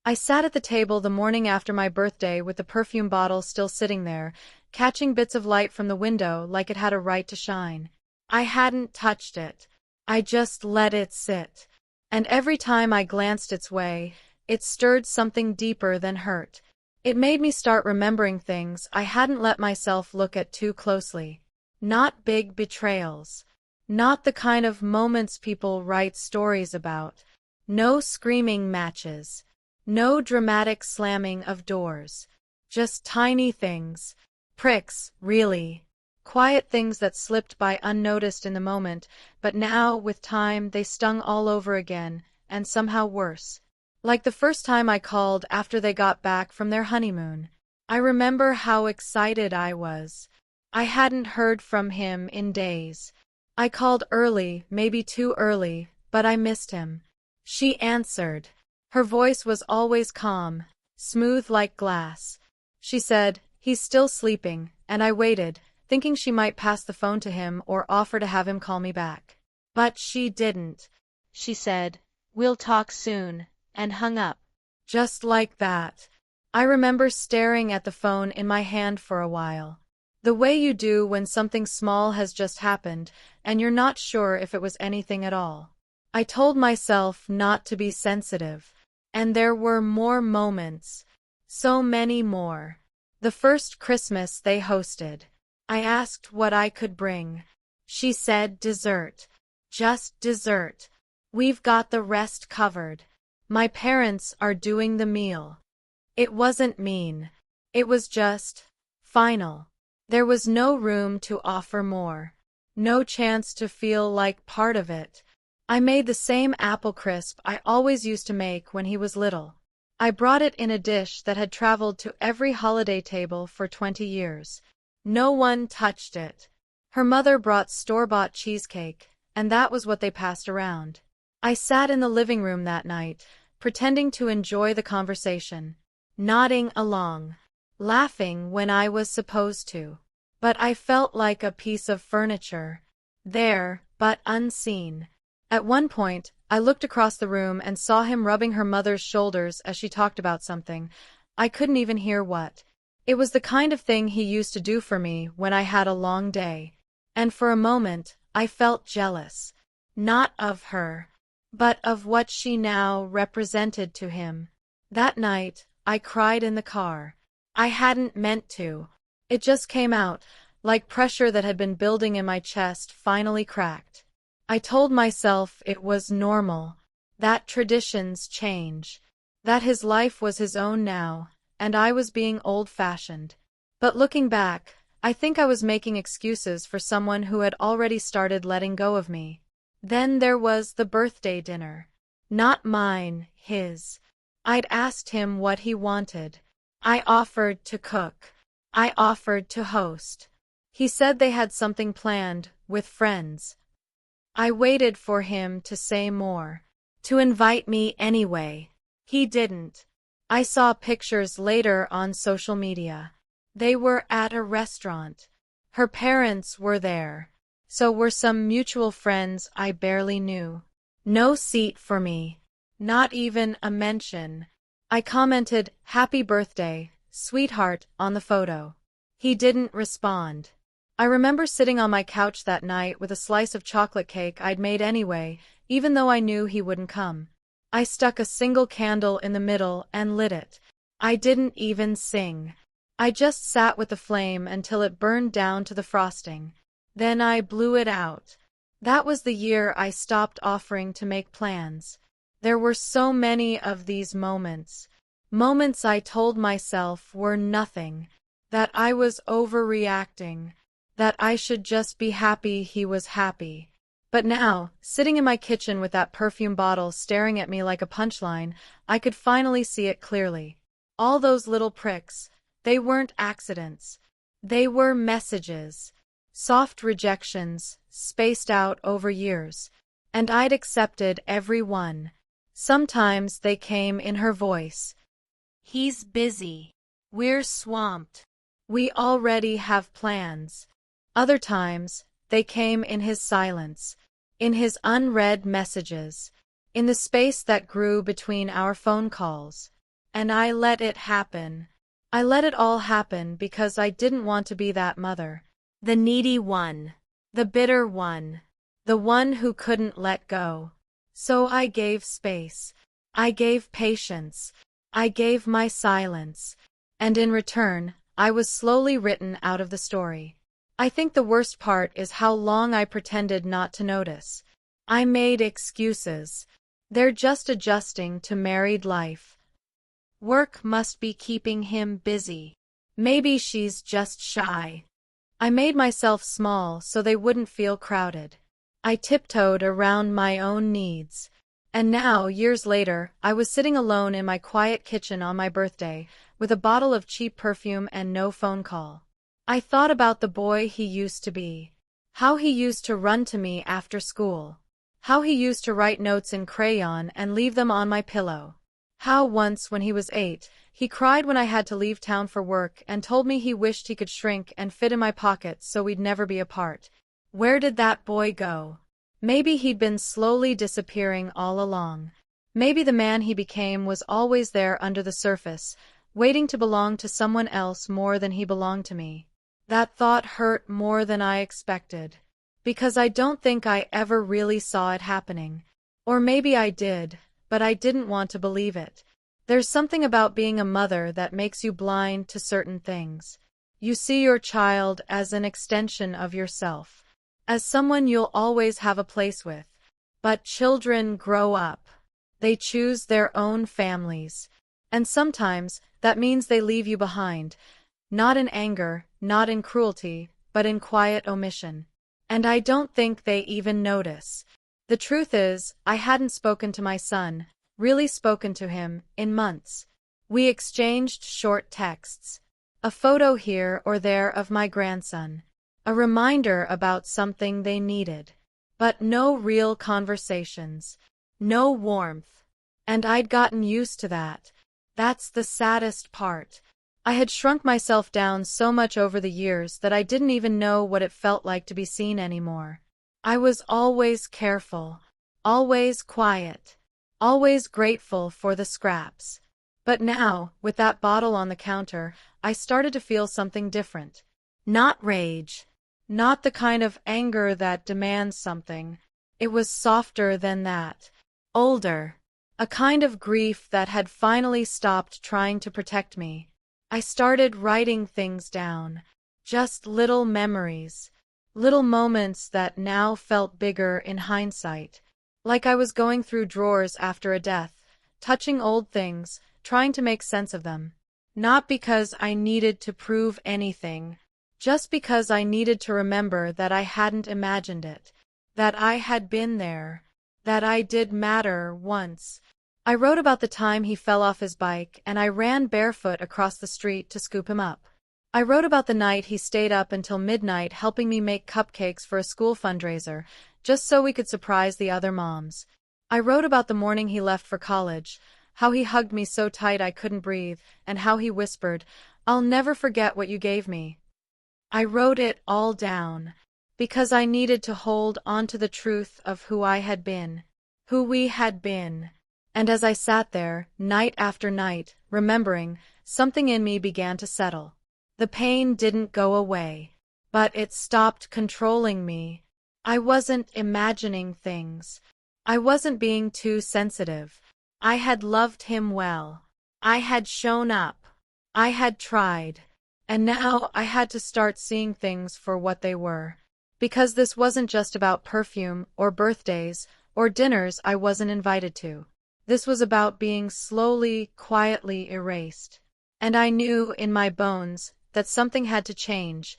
I sat at the table the morning after my birthday with the perfume bottle still sitting there, catching bits of light from the window like it had a right to shine. I hadn't touched it. I just let it sit. And every time I glanced its way, it stirred something deeper than hurt. It made me start remembering things I hadn't let myself look at too closely. Not big betrayals. Not the kind of moments people write stories about. No screaming matches. No dramatic slamming of doors. Just tiny things. Pricks, really. Quiet things that slipped by unnoticed in the moment, but now, with time, they stung all over again, and somehow worse. Like the first time I called after they got back from their honeymoon. I remember how excited I was. I hadn't heard from him in days. I called early, maybe too early, but I missed him. She answered. Her voice was always calm, smooth like glass. She said, "He's still sleeping," and I waited, thinking she might pass the phone to him or offer to have him call me back. But she didn't. She said, "We'll talk soon," and hung up. Just like that. I remember staring at the phone in my hand for a while. The way you do when something small has just happened, and you're not sure if it was anything at all. I told myself not to be sensitive. And there were more moments. So many more. The first Christmas they hosted. I asked what I could bring. She said dessert. Just dessert. We've got the rest covered. My parents are doing the meal. It wasn't mean. It was just final. There was no room to offer more. No chance to feel like part of it. I made the same apple crisp I always used to make when he was little. I brought it in a dish that had traveled to every holiday table for 20 years. No one touched it. Her mother brought store-bought cheesecake, and that was what they passed around. I sat in the living room that night, pretending to enjoy the conversation, nodding along, laughing when I was supposed to. But I felt like a piece of furniture, there, but unseen. At one point, I looked across the room and saw him rubbing her mother's shoulders as she talked about something. I couldn't even hear what. It was the kind of thing he used to do for me when I had a long day. And for a moment, I felt jealous. Not of her, but of what she now represented to him. That night, I cried in the car. I hadn't meant to. It just came out, like pressure that had been building in my chest finally cracked. I told myself it was normal, that traditions change, that his life was his own now, and I was being old-fashioned. But looking back, I think I was making excuses for someone who had already started letting go of me. Then there was the birthday dinner. Not mine, his. I'd asked him what he wanted. I offered to cook. I offered to host. He said they had something planned, with friends. I waited for him to say more, to invite me anyway. He didn't. I saw pictures later on social media. They were at a restaurant. Her parents were there. So were some mutual friends I barely knew. No seat for me. Not even a mention. I commented, "Happy birthday, sweetheart," on the photo. He didn't respond. I remember sitting on my couch that night with a slice of chocolate cake I'd made anyway, even though I knew he wouldn't come. I stuck a single candle in the middle and lit it. I didn't even sing. I just sat with the flame until it burned down to the frosting. Then I blew it out. That was the year I stopped offering to make plans. There were so many of these moments. Moments I told myself were nothing, that I was overreacting, that I should just be happy he was happy. But now, sitting in my kitchen with that perfume bottle staring at me like a punchline, I could finally see it clearly. All those little pricks, they weren't accidents. They were messages. Soft rejections, spaced out over years. And I'd accepted every one. Sometimes they came in her voice. "He's busy. We're swamped. We already have plans." Other times, they came in his silence, in his unread messages, in the space that grew between our phone calls. And I let it happen. I let it all happen because I didn't want to be that mother. The needy one. The bitter one. The one who couldn't let go. So I gave space. I gave patience. I gave my silence. And in return, I was slowly written out of the story. I think the worst part is how long I pretended not to notice. I made excuses. They're just adjusting to married life. Work must be keeping him busy. Maybe she's just shy. I made myself small so they wouldn't feel crowded. I tiptoed around my own needs. And now, years later, I was sitting alone in my quiet kitchen on my birthday, with a bottle of cheap perfume and no phone call. I thought about the boy he used to be. How he used to run to me after school. How he used to write notes in crayon and leave them on my pillow. How once, when he was 8, he cried when I had to leave town for work and told me he wished he could shrink and fit in my pockets so we'd never be apart. Where did that boy go? Maybe he'd been slowly disappearing all along. Maybe the man he became was always there under the surface, waiting to belong to someone else more than he belonged to me. That thought hurt more than I expected. Because I don't think I ever really saw it happening. Or maybe I did, but I didn't want to believe it. There's something about being a mother that makes you blind to certain things. You see your child as an extension of yourself, as someone you'll always have a place with. But children grow up. They choose their own families. And sometimes that means they leave you behind, not in anger, not in cruelty, but in quiet omission. And I don't think they even notice. The truth is, I hadn't spoken to my son, really spoken to him, in months. We exchanged short texts. A photo here or there of my grandson. A reminder about something they needed. But no real conversations. No warmth. And I'd gotten used to that. That's the saddest part. I had shrunk myself down so much over the years that I didn't even know what it felt like to be seen anymore. I was always careful, always quiet, always grateful for the scraps. But now, with that bottle on the counter, I started to feel something different. Not rage. Not the kind of anger that demands something. It was softer than that. Older. A kind of grief that had finally stopped trying to protect me. I started writing things down. Just little memories. Little moments that now felt bigger in hindsight. Like I was going through drawers after a death, touching old things, trying to make sense of them. Not because I needed to prove anything. Just because I needed to remember that I hadn't imagined it. That I had been there. That I did matter once. I wrote about the time he fell off his bike and I ran barefoot across the street to scoop him up. I wrote about the night he stayed up until midnight helping me make cupcakes for a school fundraiser, just so we could surprise the other moms. I wrote about the morning he left for college, how he hugged me so tight I couldn't breathe, and how he whispered, "I'll never forget what you gave me." I wrote it all down, because I needed to hold on to the truth of who I had been, who we had been. And as I sat there, night after night, remembering, something in me began to settle. The pain didn't go away, but it stopped controlling me. I wasn't imagining things. I wasn't being too sensitive. I had loved him well. I had shown up. I had tried. And now I had to start seeing things for what they were. Because this wasn't just about perfume, or birthdays, or dinners I wasn't invited to. This was about being slowly, quietly erased. And I knew in my bones that something had to change.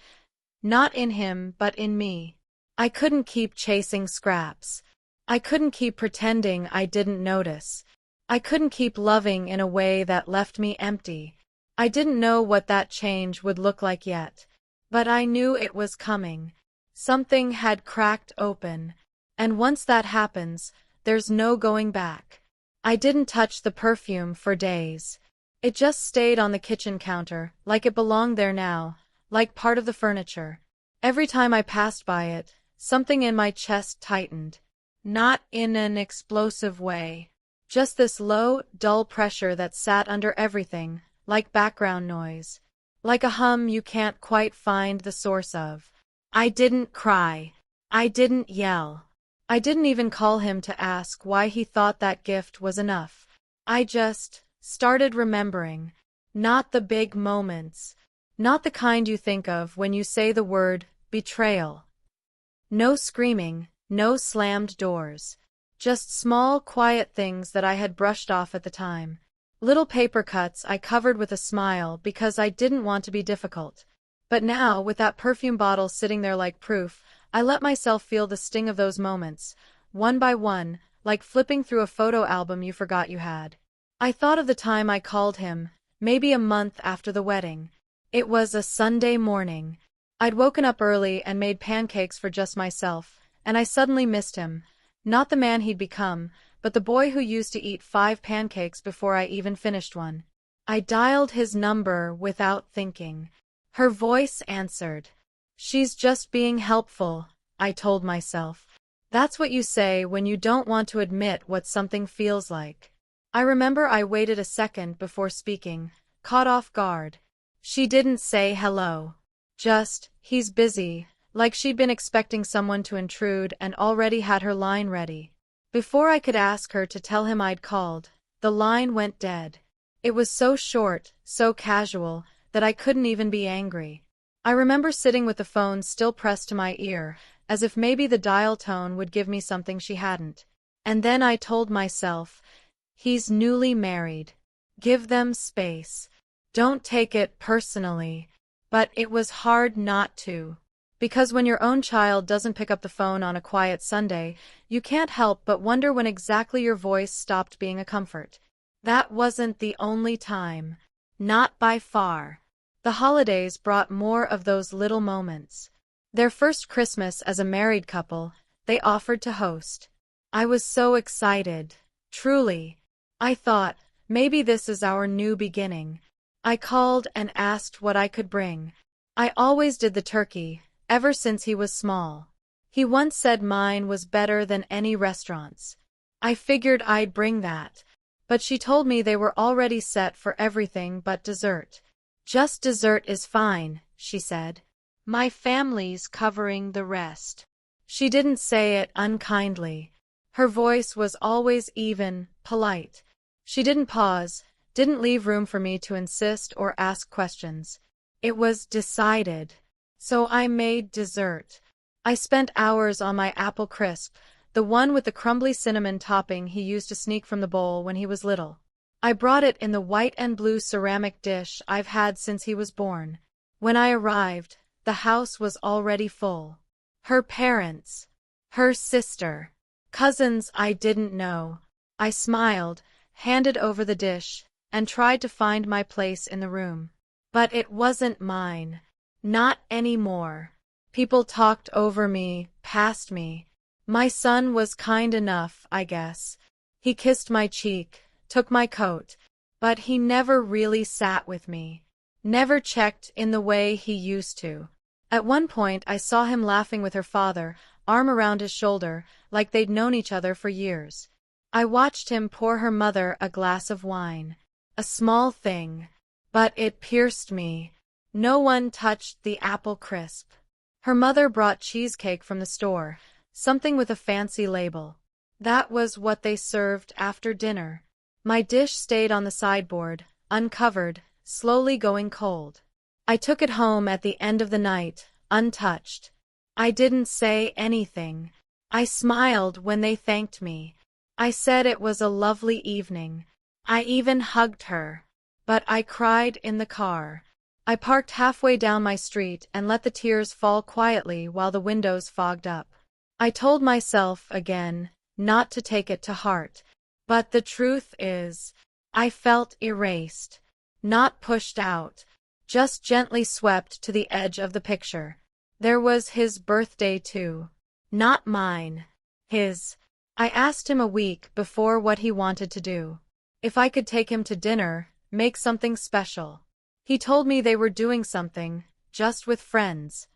Not in him, but in me. I couldn't keep chasing scraps. I couldn't keep pretending I didn't notice. I couldn't keep loving in a way that left me empty. I didn't know what that change would look like yet. But I knew it was coming. Something had cracked open. And once that happens, there's no going back. I didn't touch the perfume for days. It just stayed on the kitchen counter, like it belonged there now, like part of the furniture. Every time I passed by it, something in my chest tightened. Not in an explosive way. Just this low, dull pressure that sat under everything, like background noise. Like a hum you can't quite find the source of. I didn't cry. I didn't yell. I didn't even call him to ask why he thought that gift was enough. I just started remembering. Not the big moments. Not the kind you think of when you say the word betrayal. No screaming, no slammed doors. Just small, quiet things that I had brushed off at the time. Little paper cuts I covered with a smile because I didn't want to be difficult. But now, with that perfume bottle sitting there like proof, I let myself feel the sting of those moments, one by one, like flipping through a photo album you forgot you had. I thought of the time I called him, maybe a month after the wedding. It was a Sunday morning. I'd woken up early and made pancakes for just myself, and I suddenly missed him. Not the man he'd become, but the boy who used to eat 5 pancakes before I even finished one. I dialed his number without thinking. Her voice answered. She's just being helpful, I told myself. That's what you say when you don't want to admit what something feels like. I remember I waited a second before speaking, caught off guard. She didn't say hello. Just, he's busy, like she'd been expecting someone to intrude and already had her line ready. Before I could ask her to tell him I'd called, the line went dead. It was so short, so casual, that I couldn't even be angry. I remember sitting with the phone still pressed to my ear, as if maybe the dial tone would give me something she hadn't. And then I told myself, he's newly married. Give them space. Don't take it personally. But it was hard not to. Because when your own child doesn't pick up the phone on a quiet Sunday, you can't help but wonder when exactly your voice stopped being a comfort. That wasn't the only time. Not by far. The holidays brought more of those little moments. Their first Christmas as a married couple, they offered to host. I was so excited. Truly. I thought, maybe this is our new beginning. I called and asked what I could bring. I always did the turkey, ever since he was small. He once said mine was better than any restaurant's. I figured I'd bring that. But she told me they were already set for everything but dessert. Just dessert is fine, she said. My family's covering the rest. She didn't say it unkindly. Her voice was always even, polite. She didn't pause, didn't leave room for me to insist or ask questions. It was decided. So I made dessert. I spent hours on my apple crisp, the one with the crumbly cinnamon topping he used to sneak from the bowl when he was little. I brought it in the white and blue ceramic dish I've had since he was born. When I arrived, the house was already full. Her parents, her sister, cousins I didn't know. I smiled, handed over the dish, and tried to find my place in the room. But it wasn't mine. Not anymore. People talked over me, past me. My son was kind enough, I guess. He kissed my cheek, took my coat, but he never really sat with me. Never checked in the way he used to. At one point I saw him laughing with her father, arm around his shoulder, like they'd known each other for years. I watched him pour her mother a glass of wine. A small thing. But it pierced me. No one touched the apple crisp. Her mother brought cheesecake from the store, something with a fancy label. That was what they served after dinner. My dish stayed on the sideboard, uncovered, slowly going cold. I took it home at the end of the night, untouched. I didn't say anything. I smiled when they thanked me. I said it was a lovely evening. I even hugged her. But I cried in the car. I parked halfway down my street and let the tears fall quietly while the windows fogged up. I told myself again not to take it to heart. But the truth is, I felt erased. Not pushed out. Just gently swept to the edge of the picture. There was his birthday too. Not mine. His. I asked him a week before what he wanted to do. If I could take him to dinner, make something special. He told me they were doing something, just with friends.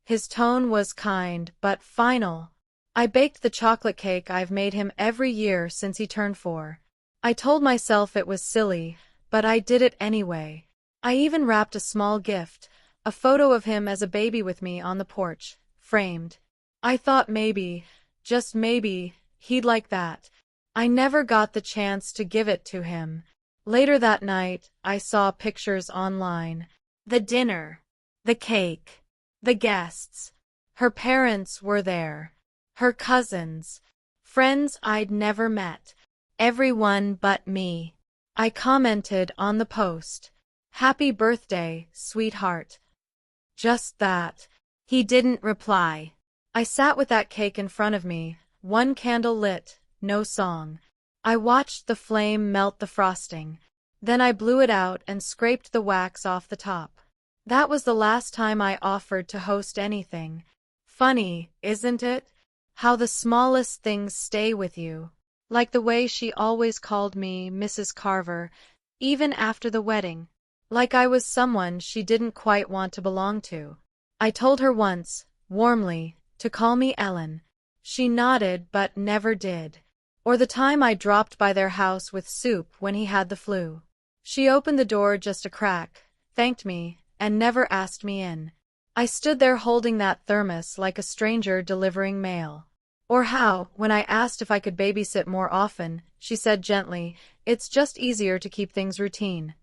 His tone was kind but final. I baked the chocolate cake I've made him every year since he turned 4. I told myself it was silly, but I did it anyway. I even wrapped a small gift, a photo of him as a baby with me on the porch, framed. I thought maybe, just maybe, he'd like that. I never got the chance to give it to him. Later that night, I saw pictures online. The dinner, the cake, the guests. Her parents were there. Her cousins. Friends I'd never met. Everyone but me. I commented on the post. "Happy birthday, sweetheart." Just that. He didn't reply. I sat with that cake in front of me, one candle lit, no song. I watched the flame melt the frosting. Then I blew it out and scraped the wax off the top. That was the last time I offered to host anything. Funny, isn't it? How the smallest things stay with you. Like the way she always called me Mrs. Carver, even after the wedding. Like I was someone she didn't quite want to belong to. I told her once, warmly, to call me Ellen. She nodded but never did. Or the time I dropped by their house with soup when he had the flu. She opened the door just a crack, thanked me, and never asked me in. I stood there holding that thermos like a stranger delivering mail. Or how, when I asked if I could babysit more often, she said gently, "It's just easier to keep things routine."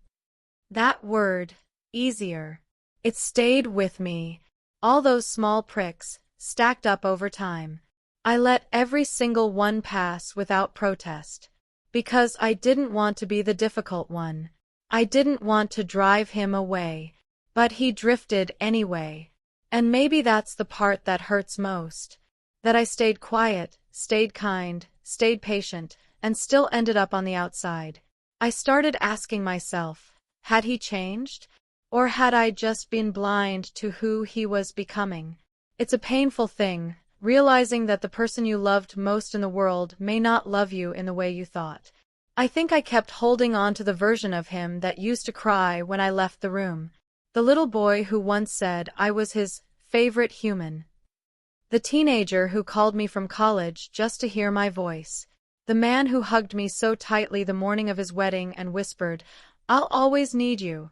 That word, easier. It stayed with me. All those small pricks, stacked up over time. I let every single one pass without protest. Because I didn't want to be the difficult one. I didn't want to drive him away. But he drifted anyway. And maybe that's the part that hurts most. That I stayed quiet, stayed kind, stayed patient, and still ended up on the outside. I started asking myself, had he changed? Or had I just been blind to who he was becoming? It's a painful thing, realizing that the person you loved most in the world may not love you in the way you thought. I think I kept holding on to the version of him that used to cry when I left the room. The little boy who once said I was his favorite human. The teenager who called me from college just to hear my voice. The man who hugged me so tightly the morning of his wedding and whispered, "I'll always need you."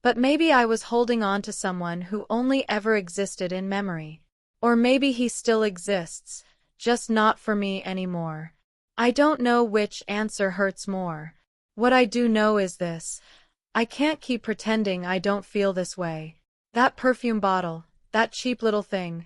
But maybe I was holding on to someone who only ever existed in memory. Or maybe he still exists, just not for me anymore. I don't know which answer hurts more. What I do know is this. I can't keep pretending I don't feel this way. That perfume bottle, that cheap little thing,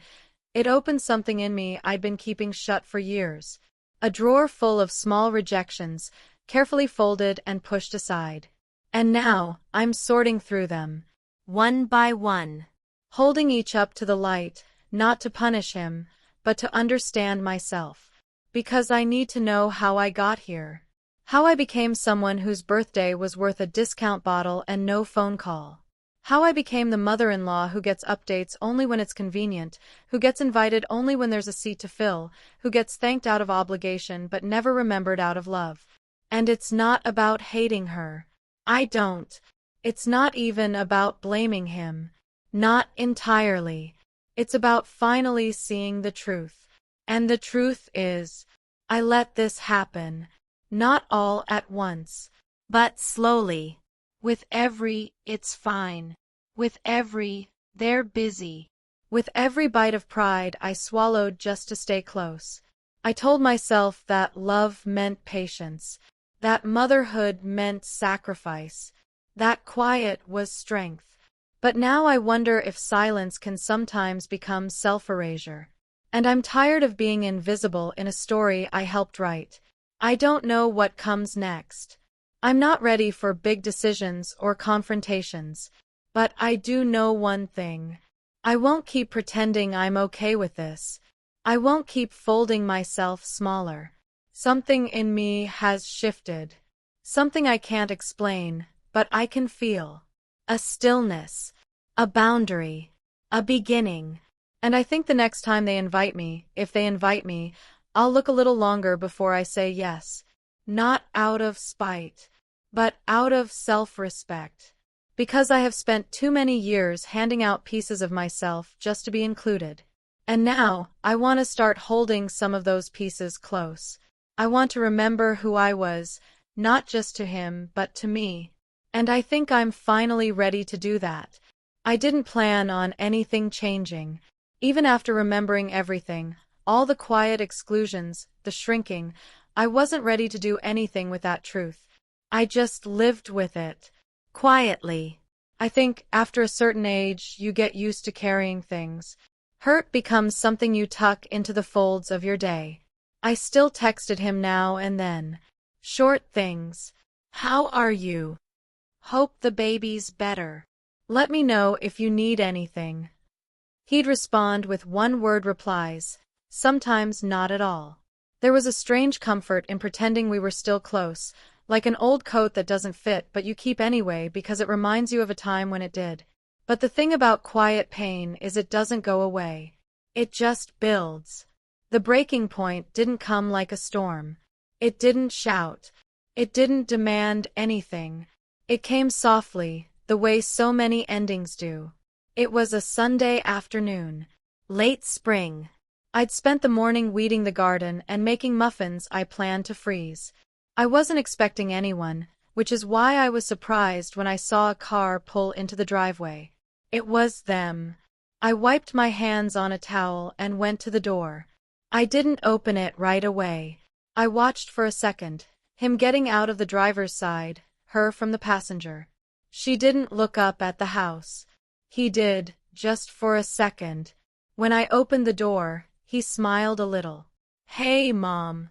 it opened something in me I'd been keeping shut for years. A drawer full of small rejections, carefully folded and pushed aside. And now, I'm sorting through them, one by one, holding each up to the light, not to punish him, but to understand myself. Because I need to know how I got here. How I became someone whose birthday was worth a discount bottle and no phone call. How I became the mother-in-law who gets updates only when it's convenient, who gets invited only when there's a seat to fill, who gets thanked out of obligation but never remembered out of love. And it's not about hating her. I don't. It's not even about blaming him. Not entirely. It's about finally seeing the truth. And the truth is, I let this happen. Not all at once, but slowly. With every, "It's fine." With every, "They're busy." With every bite of pride I swallowed just to stay close. I told myself that love meant patience, that motherhood meant sacrifice, that quiet was strength. But now I wonder if silence can sometimes become self-erasure. And I'm tired of being invisible in a story I helped write. I don't know what comes next. I'm not ready for big decisions or confrontations. But I do know one thing. I won't keep pretending I'm okay with this. I won't keep folding myself smaller. Something in me has shifted. Something I can't explain, but I can feel. A stillness. A boundary. A beginning. And I think the next time they invite me, if they invite me, I'll look a little longer before I say yes. Not out of spite, but out of self-respect. Because I have spent too many years handing out pieces of myself just to be included. And now, I want to start holding some of those pieces close. I want to remember who I was, not just to him, but to me. And I think I'm finally ready to do that. I didn't plan on anything changing. Even after remembering everything, all the quiet exclusions, the shrinking, I wasn't ready to do anything with that truth. I just lived with it. Quietly. I think after a certain age, you get used to carrying things. Hurt becomes something you tuck into the folds of your day. I still texted him now and then. Short things. How are you? Hope the baby's better. Let me know if you need anything. He'd respond with one-word replies, sometimes not at all. There was a strange comfort in pretending we were still close, like an old coat that doesn't fit but you keep anyway because it reminds you of a time when it did. But the thing about quiet pain is it doesn't go away. It just builds. The breaking point didn't come like a storm. It didn't shout. It didn't demand anything. It came softly, the way so many endings do. It was a Sunday afternoon. Late spring. I'd spent the morning weeding the garden and making muffins I planned to freeze. I wasn't expecting anyone, which is why I was surprised when I saw a car pull into the driveway. It was them. I wiped my hands on a towel and went to the door. I didn't open it right away. I watched for a second, him getting out of the driver's side, her from the passenger. She didn't look up at the house. He did, just for a second. When I opened the door, he smiled a little. "Hey, Mom."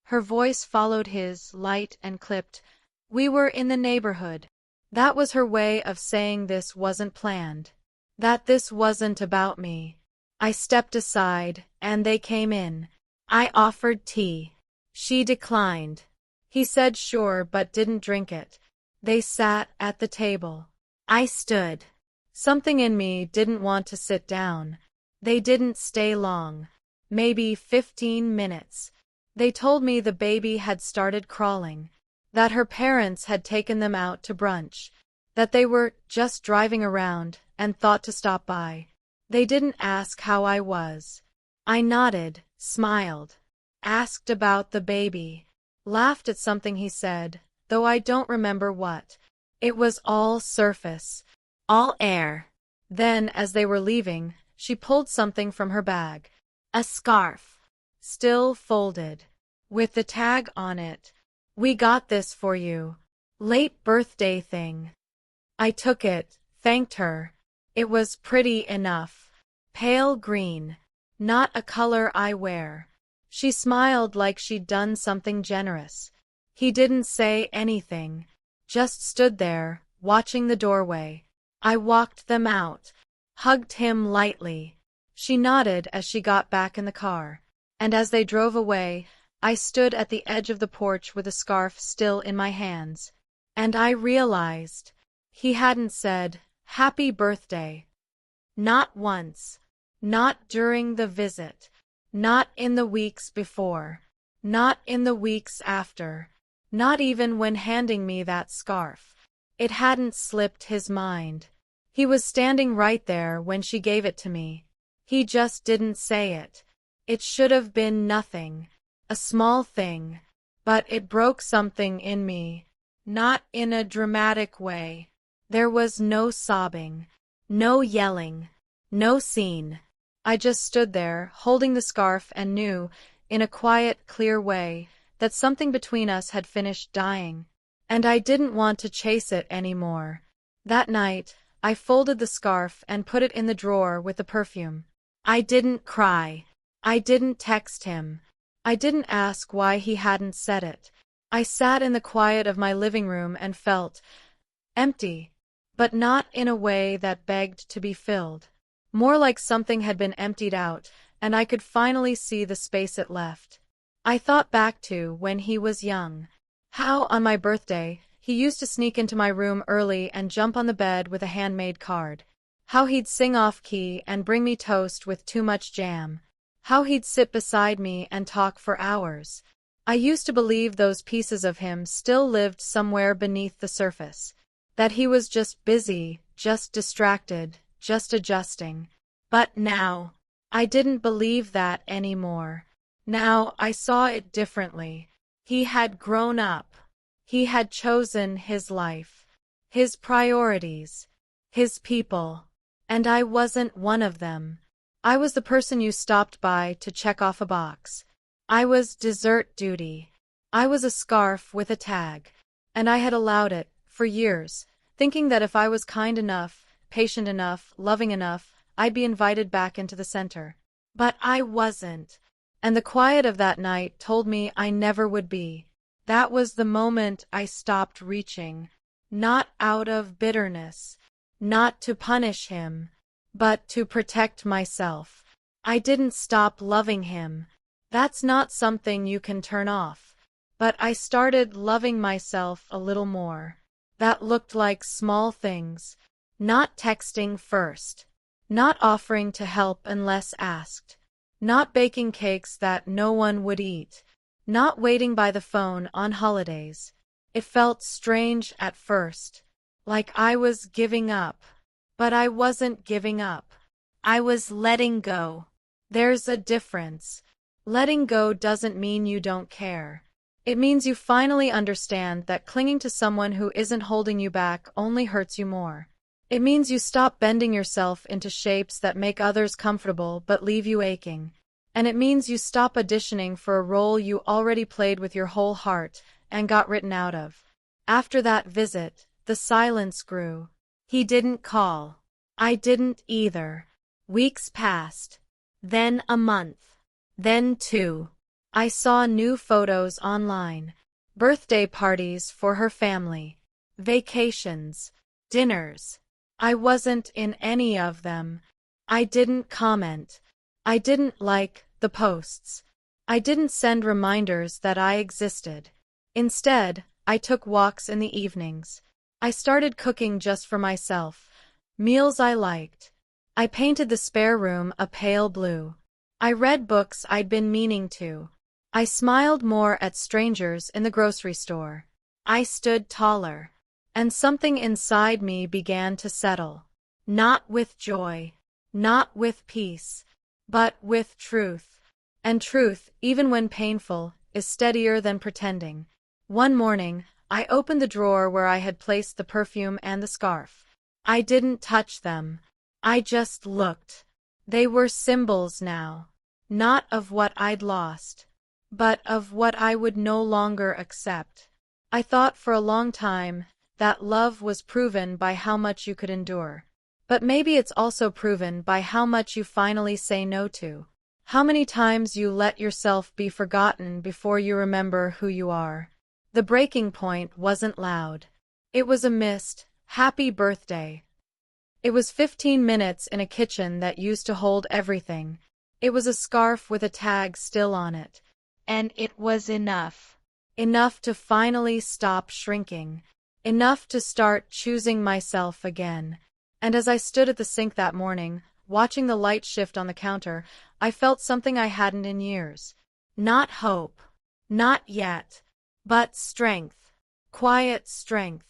Her voice followed his, light and clipped. We were in the neighborhood. That was her way of saying this wasn't planned. That this wasn't about me. I stepped aside, and they came in. I offered tea. She declined. He said sure but didn't drink it. They sat at the table. I stood. Something in me didn't want to sit down. They didn't stay long. Maybe 15 minutes. They told me the baby had started crawling. That her parents had taken them out to brunch. That they were just driving around and thought to stop by. They didn't ask how I was. I nodded, smiled, asked about the baby, laughed at something he said, though I don't remember what. It was all surface, all air. Then, as they were leaving, she pulled something from her bag. A scarf. Still folded. With the tag on it. "We got this for you. Late birthday thing." I took it, thanked her. It was pretty enough. Pale green. Not a color I wear. She smiled like she'd done something generous. He didn't say anything. Just stood there, watching the doorway. I walked them out. Hugged him lightly. She nodded as she got back in the car. And as they drove away, I stood at the edge of the porch with a scarf still in my hands. And I realized he hadn't said, "Happy birthday." Not once. Not during the visit. Not in the weeks before. Not in the weeks after. Not even when handing me that scarf. It hadn't slipped his mind. He was standing right there when she gave it to me. He just didn't say it. It should have been nothing. A small thing. But it broke something in me. Not in a dramatic way. There was no sobbing. No yelling. No scene. I just stood there, holding the scarf and knew, in a quiet, clear way, that something between us had finished dying. And I didn't want to chase it anymore. That night, I folded the scarf and put it in the drawer with the perfume. I didn't cry. I didn't text him. I didn't ask why he hadn't said it. I sat in the quiet of my living room and felt empty, but not in a way that begged to be filled. More like something had been emptied out, and I could finally see the space it left. I thought back to when he was young. How, on my birthday, he used to sneak into my room early and jump on the bed with a handmade card. How he'd sing off-key and bring me toast with too much jam. How he'd sit beside me and talk for hours. I used to believe those pieces of him still lived somewhere beneath the surface. That he was just busy, just distracted, just adjusting. But now, I didn't believe that anymore. Now I saw it differently. He had grown up. He had chosen his life, his priorities, his people. And I wasn't one of them. I was the person you stopped by to check off a box. I was dessert duty. I was a scarf with a tag. And I had allowed it, for years, thinking that if I was kind enough, patient enough, loving enough, I'd be invited back into the center. But I wasn't. And the quiet of that night told me I never would be. That was the moment I stopped reaching. Not out of bitterness, not to punish him, but to protect myself. I didn't stop loving him. That's not something you can turn off. But I started loving myself a little more. That looked like small things. Not texting first. Not offering to help unless asked. Not baking cakes that no one would eat. Not waiting by the phone on holidays. It felt strange at first. Like I was giving up. But I wasn't giving up. I was letting go. There's a difference. Letting go doesn't mean you don't care. It means you finally understand that clinging to someone who isn't holding you back only hurts you more. It means you stop bending yourself into shapes that make others comfortable but leave you aching. And it means you stop auditioning for a role you already played with your whole heart and got written out of. After that visit, the silence grew. He didn't call. I didn't either. Weeks passed. Then a month. Then 2. I saw new photos online. Birthday parties for her family. Vacations. Dinners. I wasn't in any of them. I didn't comment. I didn't like the posts. I didn't send reminders that I existed. Instead, I took walks in the evenings. I started cooking just for myself. Meals I liked. I painted the spare room a pale blue. I read books I'd been meaning to. I smiled more at strangers in the grocery store. I stood taller. And something inside me began to settle. Not with joy. Not with peace. But with truth. And truth, even when painful, is steadier than pretending. One morning, I opened the drawer where I had placed the perfume and the scarf. I didn't touch them. I just looked. They were symbols now. Not of what I'd lost, but of what I would no longer accept. I thought for a long time that love was proven by how much you could endure. But maybe it's also proven by how much you finally say no to. How many times you let yourself be forgotten before you remember who you are. The breaking point wasn't loud. It was a missed, happy birthday. It was 15 minutes in a kitchen that used to hold everything. It was a scarf with a tag still on it. And it was enough. Enough to finally stop shrinking. Enough to start choosing myself again. And as I stood at the sink that morning, watching the light shift on the counter, I felt something I hadn't in years. Not hope. Not yet. But strength. Quiet strength.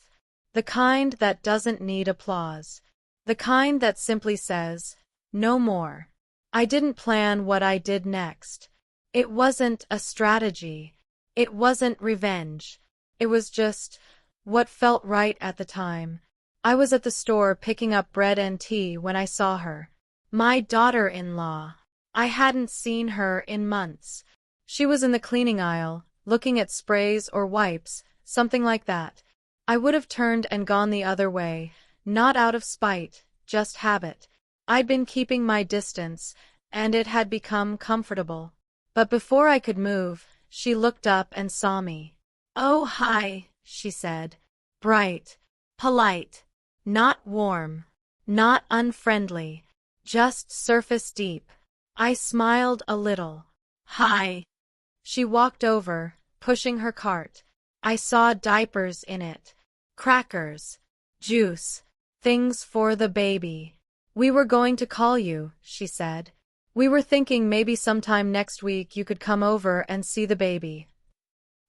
The kind that doesn't need applause. The kind that simply says, no more. I didn't plan what I did next. It wasn't a strategy. It wasn't revenge. It was just what felt right at the time. I was at the store picking up bread and tea when I saw her. My daughter-in-law. I hadn't seen her in months. She was in the cleaning aisle, looking at sprays or wipes, something like that. I would have turned and gone the other way, not out of spite, just habit. I'd been keeping my distance, and it had become comfortable. But before I could move, she looked up and saw me. "Oh, hi," she said. Bright. Polite. Not warm. Not unfriendly. Just surface deep. I smiled a little. "Hi." She walked over, pushing her cart. I saw diapers in it. Crackers. Juice. Things for the baby. "We were going to call you," she said. "We were thinking maybe sometime next week you could come over and see the baby."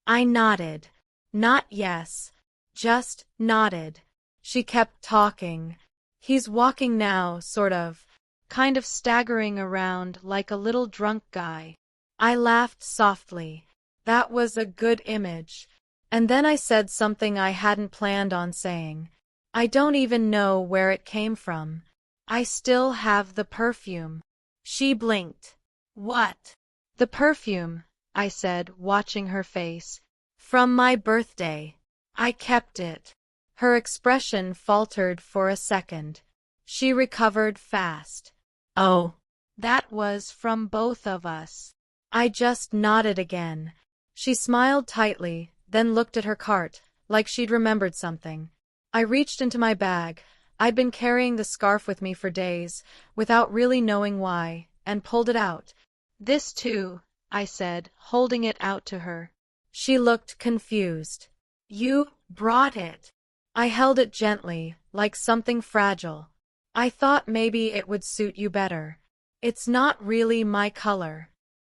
I nodded. Not yes. Just nodded. She kept talking. "He's walking now, sort of. kind of staggering around like a little drunk guy. I laughed softly. That was a good image. And then I said something I hadn't planned on saying. I don't even know where it came from. I still have the perfume. She blinked. What? The perfume, I said, watching her face. From my birthday. I kept it. Her expression faltered for a second. She recovered fast. Oh, that was from both of us. I just nodded again. She smiled tightly, then looked at her cart, like she'd remembered something. I reached into my bag. I'd been carrying the scarf with me for days, without really knowing why, and pulled it out. This too, I said, holding it out to her. She looked confused. You brought it. I held it gently, like something fragile. I thought maybe it would suit you better. It's not really my color.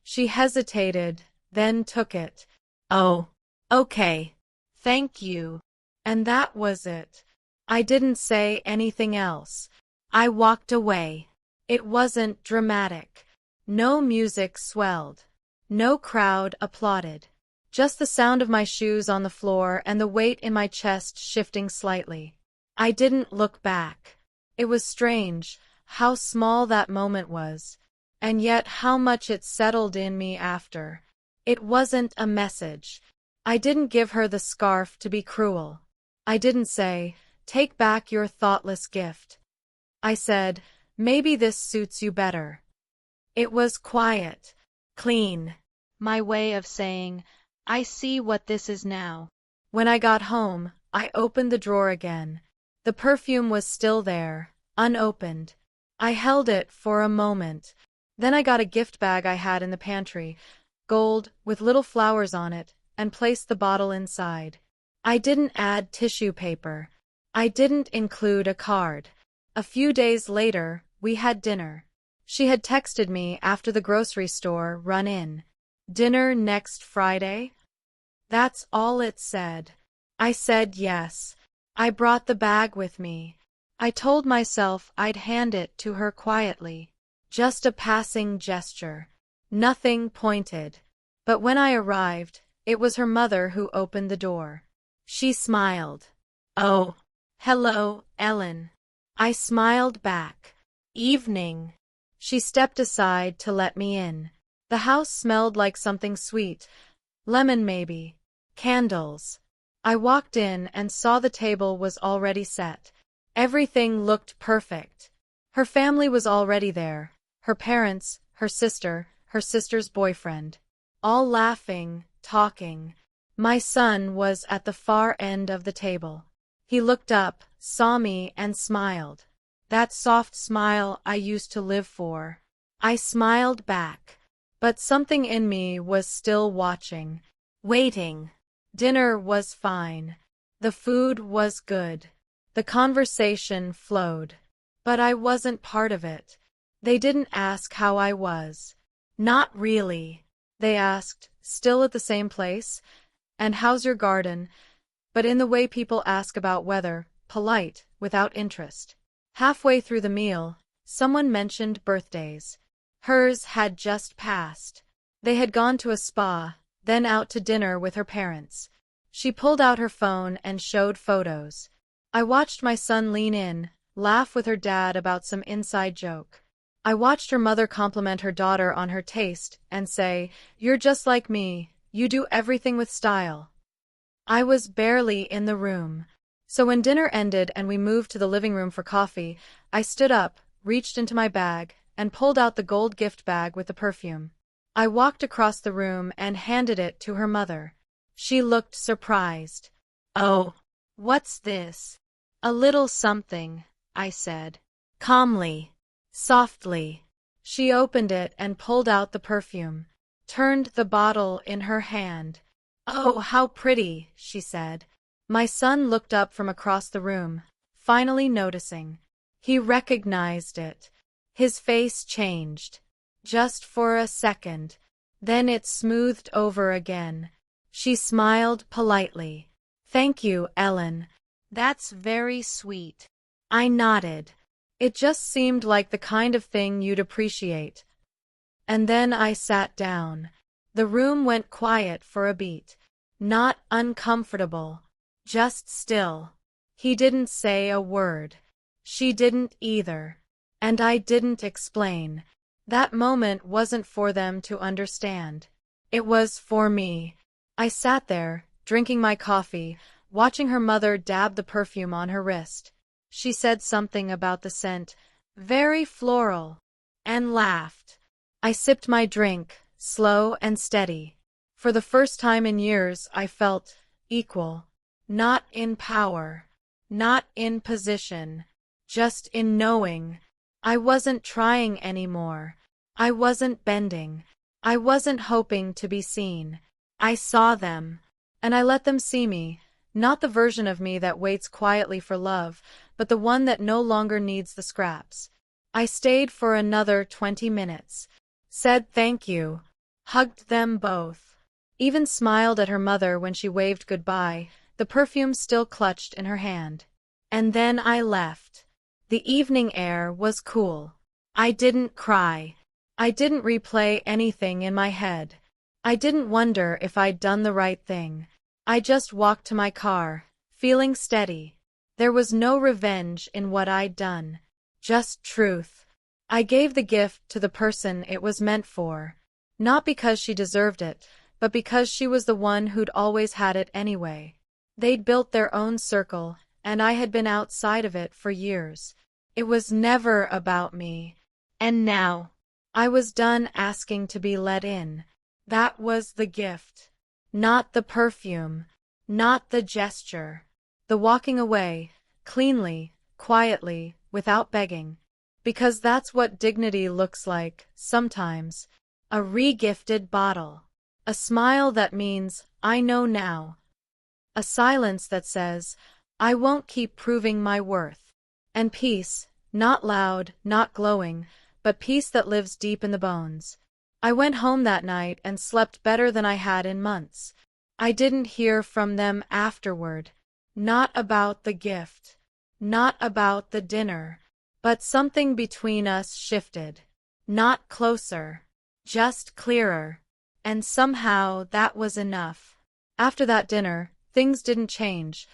She hesitated, then took it. Oh, okay. Thank you. And that was it. I didn't say anything else. I walked away. It wasn't dramatic. No music swelled. No crowd applauded. Just the sound of my shoes on the floor and the weight in my chest shifting slightly. I didn't look back. It was strange, how small that moment was, and yet how much it settled in me after. It wasn't a message. I didn't give her the scarf to be cruel. I didn't say, take back your thoughtless gift. I said, maybe this suits you better. It was quiet, clean. My way of saying, I see what this is now. When I got home, I opened the drawer again. The perfume was still there, unopened. I held it for a moment. Then I got a gift bag I had in the pantry, gold, with little flowers on it, and placed the bottle inside. I didn't add tissue paper. I didn't include a card. A few days later, we had dinner. She had texted me after the grocery store run in. Dinner next Friday? That's all it said. I said yes. I brought the bag with me. I told myself I'd hand it to her quietly. Just a passing gesture. Nothing pointed. But when I arrived, it was her mother who opened the door. She smiled. Oh, hello, Ellen. I smiled back. Evening. She stepped aside to let me in. The house smelled like something sweet. Lemon maybe. Candles. I walked in and saw the table was already set. Everything looked perfect. Her family was already there. Her parents, her sister, her sister's boyfriend. All laughing, talking. My son was at the far end of the table. He looked up, saw me, and smiled. That soft smile I used to live for. I smiled back. But something in me was still watching, waiting. Dinner was fine. The food was good. The conversation flowed. But I wasn't part of it. They didn't ask how I was. Not really. They asked, still at the same place? And how's your garden? But in the way people ask about weather, polite, without interest. Halfway through the meal, someone mentioned birthdays. Hers had just passed. They had gone to a spa, then out to dinner with her parents. She pulled out her phone and showed photos. I watched my son lean in, laugh with her dad about some inside joke. I watched her mother compliment her daughter on her taste and say, "You're just like me, you do everything with style." I was barely in the room. So when dinner ended and we moved to the living room for coffee, I stood up, reached into my bag, and pulled out the gold gift bag with the perfume. I walked across the room and handed it to her mother. She looked surprised. "Oh, what's this?" "A little something," I said. Calmly, softly. She opened it and pulled out the perfume, turned the bottle in her hand. "Oh, how pretty," she said. My son looked up from across the room, finally noticing. He recognized it. His face changed. Just for a second. Then it smoothed over again. She smiled politely. "Thank you, Ellen. That's very sweet." I nodded. It just seemed like the kind of thing you'd appreciate. And then I sat down. The room went quiet for a beat. Not uncomfortable, just still. He didn't say a word. She didn't either. And I didn't explain. That moment wasn't for them to understand. It was for me. I sat there, drinking my coffee, watching her mother dab the perfume on her wrist. She said something about the scent, very floral, and laughed. I sipped my drink, slow and steady. For the first time in years, I felt equal. Not in power, not in position, just in knowing. I wasn't trying anymore. I wasn't bending. I wasn't hoping to be seen. I saw them, and I let them see me, not the version of me that waits quietly for love, but the one that no longer needs the scraps. I stayed for another 20 minutes, said thank you, hugged them both, even smiled at her mother when she waved goodbye, the perfume still clutched in her hand. And then I left. The evening air was cool. I didn't cry. I didn't replay anything in my head. I didn't wonder if I'd done the right thing. I just walked to my car, feeling steady. There was no revenge in what I'd done. Just truth. I gave the gift to the person it was meant for. Not because she deserved it, but because she was the one who'd always had it anyway. They'd built their own circle, and I had been outside of it for years. It was never about me. And now, I was done asking to be let in. That was the gift. Not the perfume. Not the gesture. The walking away, cleanly, quietly, without begging. Because that's what dignity looks like, sometimes. A re-gifted bottle. A smile that means, I know now. A silence that says, I won't keep proving my worth. And peace, not loud, not glowing, but peace that lives deep in the bones. I went home that night and slept better than I had in months. I didn't hear from them afterward. Not about the gift. Not about the dinner. But something between us shifted. Not closer. Just clearer. And somehow that was enough. After that dinner, things didn't change.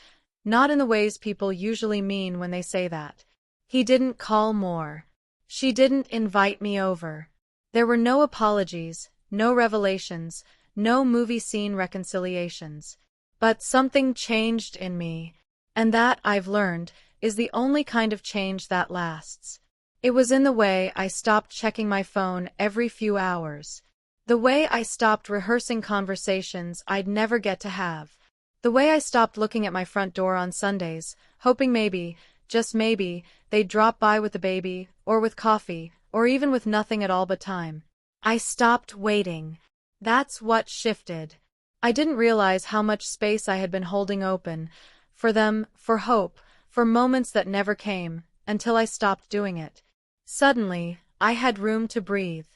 Not in the ways people usually mean when they say that. He didn't call more. She didn't invite me over. There were no apologies, no revelations, no movie scene reconciliations. But something changed in me, and that, I've learned, is the only kind of change that lasts. It was in the way I stopped checking my phone every few hours. The way I stopped rehearsing conversations I'd never get to have. The way I stopped looking at my front door on Sundays, hoping maybe, just maybe, they'd drop by with the baby, or with coffee, or even with nothing at all but time. I stopped waiting. That's what shifted. I didn't realize how much space I had been holding open, for them, for hope, for moments that never came, until I stopped doing it. Suddenly, I had room to breathe.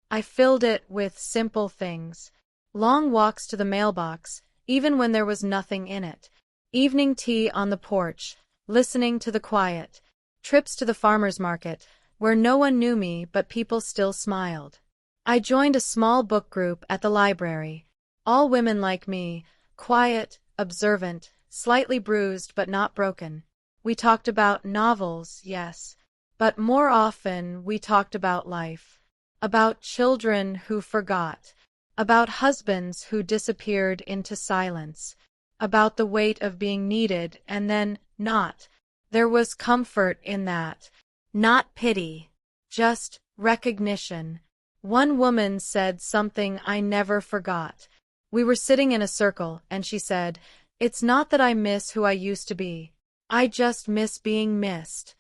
I filled it with simple things. Long walks to the mailbox, even when there was nothing in it. Evening tea on the porch, listening to the quiet. Trips to the farmer's market, where no one knew me but people still smiled. I joined a small book group at the library. All women like me, quiet, observant, slightly bruised but not broken. We talked about novels, yes, but more often we talked about life. About children who forgot. About husbands who disappeared into silence. About the weight of being needed and then not. There was comfort in that. Not pity. Just recognition. One woman said something I never forgot. We were sitting in a circle, and she said, "It's not that I miss who I used to be. I just miss being missed."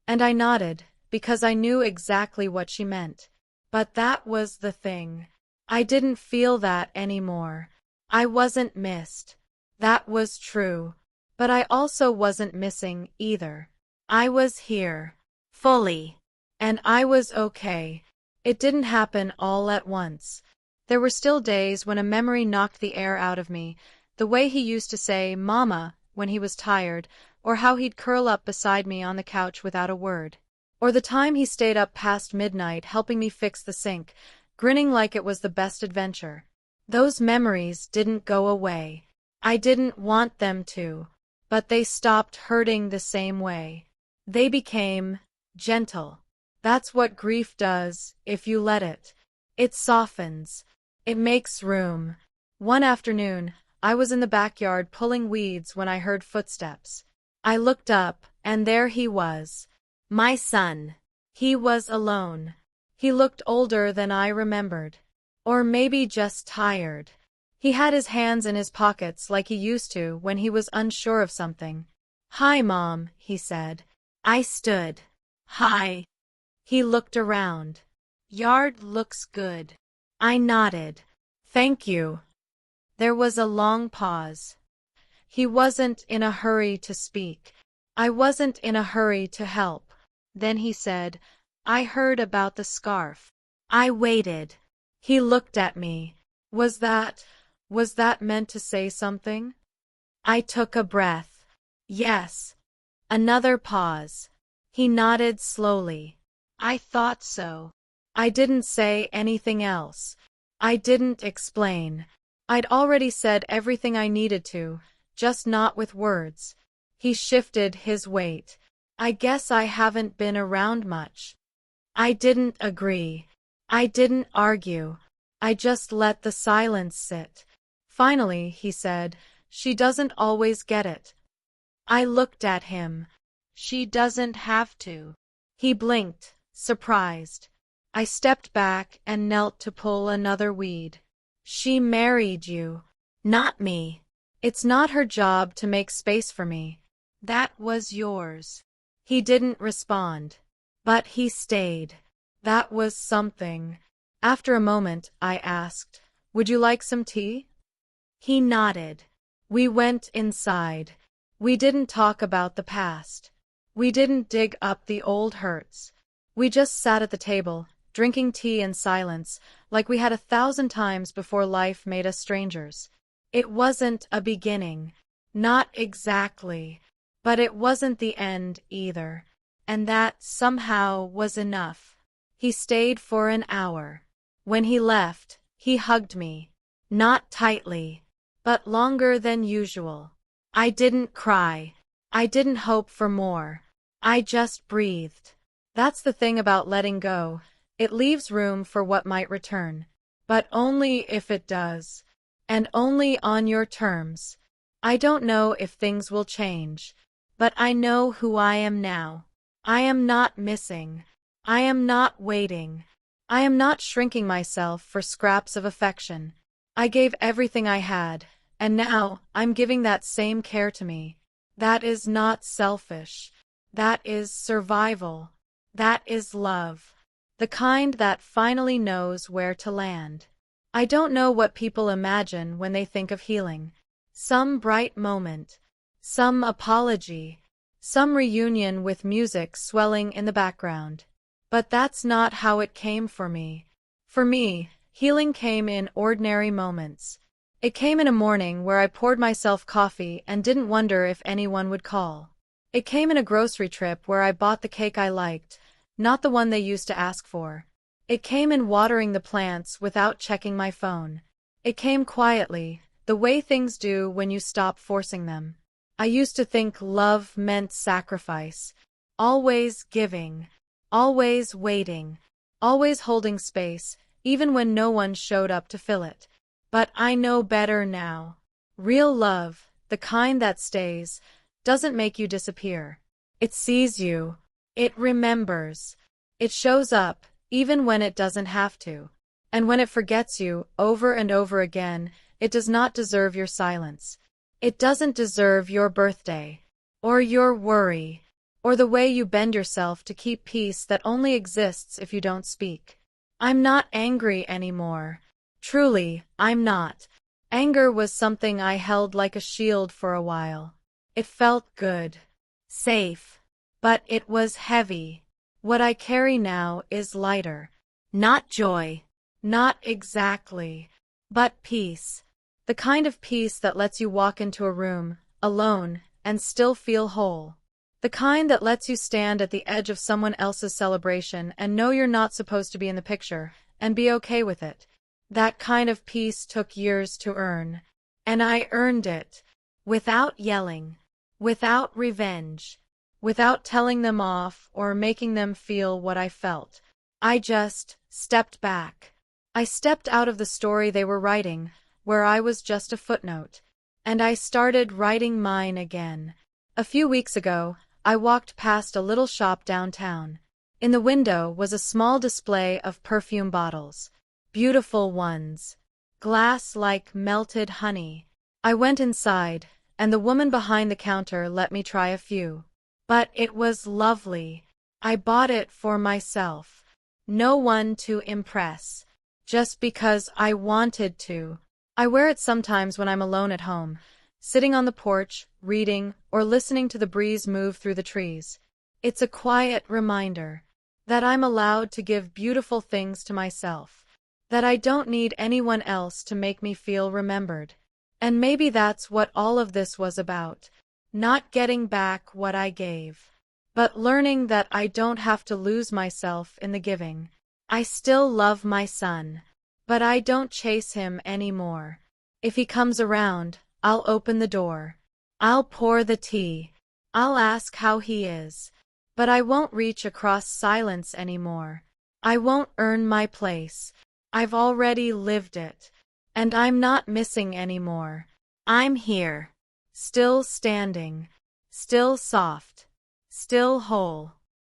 And I nodded, because I knew exactly what she meant. But that was the thing. I didn't feel that anymore. I wasn't missed. That was true. But I also wasn't missing either. I was here. Fully. And I was okay. It didn't happen all at once. There were still days when a memory knocked the air out of me, the way he used to say, "Mama," when he was tired, or how he'd curl up beside me on the couch without a word. Or the time he stayed up past midnight helping me fix the sink, grinning like it was the best adventure. Those memories didn't go away. I didn't want them to, but they stopped hurting the same way. They became gentle. That's what grief does, if you let it. It softens. It makes room. One afternoon, I was in the backyard pulling weeds when I heard footsteps. I looked up, and there he was. My son. He was alone. He looked older than I remembered. Or maybe just tired. He had his hands in his pockets like he used to when he was unsure of something. "Hi, Mom," he said. I stood. "Hi." He looked around. "Yard looks good." I nodded. "Thank you." There was a long pause. He wasn't in a hurry to speak. I wasn't in a hurry to help. Then he said, "I heard about the scarf." I waited. He looked at me. Was that meant to say something? I took a breath. Yes. Another pause. He nodded slowly. I thought so. I didn't say anything else. I didn't explain. I'd already said everything I needed to, just not with words. He shifted his weight. I guess I haven't been around much. I didn't agree. I didn't argue. I just let the silence sit. Finally, he said, "She doesn't always get it." I looked at him. "She doesn't have to." He blinked, surprised. I stepped back and knelt to pull another weed. "She married you, not me. It's not her job to make space for me. That was yours." He didn't respond. But he stayed. That was something. After a moment, I asked, "Would you like some tea?" He nodded. We went inside. We didn't talk about the past. We didn't dig up the old hurts. We just sat at the table, drinking tea in silence, like we had 1,000 times before life made us strangers. It wasn't a beginning. Not exactly. But it wasn't the end either. And that, somehow, was enough. He stayed for an hour. When he left, he hugged me. Not tightly, but longer than usual. I didn't cry. I didn't hope for more. I just breathed. That's the thing about letting go. It leaves room for what might return. But only if it does. And only on your terms. I don't know if things will change. But I know who I am now. I am not missing. I am not waiting. I am not shrinking myself for scraps of affection. I gave everything I had, and now I'm giving that same care to me. That is not selfish. That is survival. That is love. The kind that finally knows where to land. I don't know what people imagine when they think of healing. Some bright moment. Some apology. Some reunion with music swelling in the background. But that's not how it came for me. For me, healing came in ordinary moments. It came in a morning where I poured myself coffee and didn't wonder if anyone would call. It came in a grocery trip where I bought the cake I liked, not the one they used to ask for. It came in watering the plants without checking my phone. It came quietly, the way things do when you stop forcing them. I used to think love meant sacrifice, always giving, always waiting, always holding space, even when no one showed up to fill it. But I know better now. Real love, the kind that stays, doesn't make you disappear. It sees you. It remembers. It shows up, even when it doesn't have to. And when it forgets you, over and over again, it does not deserve your silence. It doesn't deserve your birthday, or your worry, or the way you bend yourself to keep peace that only exists if you don't speak. I'm not angry anymore. Truly, I'm not. Anger was something I held like a shield for a while. It felt good. Safe. But it was heavy. What I carry now is lighter. Not joy. Not exactly. But peace. The kind of peace that lets you walk into a room, alone, and still feel whole. The kind that lets you stand at the edge of someone else's celebration and know you're not supposed to be in the picture, and be okay with it. That kind of peace took years to earn. And I earned it. Without yelling. Without revenge. Without telling them off or making them feel what I felt. I just stepped back. I stepped out of the story they were writing, where I was just a footnote. And I started writing mine again. A few weeks ago, I walked past a little shop downtown. In the window was a small display of perfume bottles. Beautiful ones. Glass like melted honey. I went inside, and the woman behind the counter let me try a few. But it was lovely. I bought it for myself. No one to impress. Just because I wanted to. I wear it sometimes when I'm alone at home, sitting on the porch, reading, or listening to the breeze move through the trees. It's a quiet reminder that I'm allowed to give beautiful things to myself, that I don't need anyone else to make me feel remembered. And maybe that's what all of this was about. Not getting back what I gave, but learning that I don't have to lose myself in the giving. I still love my son, but I don't chase him anymore. If he comes around, I'll open the door. I'll pour the tea. I'll ask how he is. But I won't reach across silence anymore. I won't earn my place. I've already lived it. And I'm not missing anymore. I'm here. Still standing. Still soft. Still whole.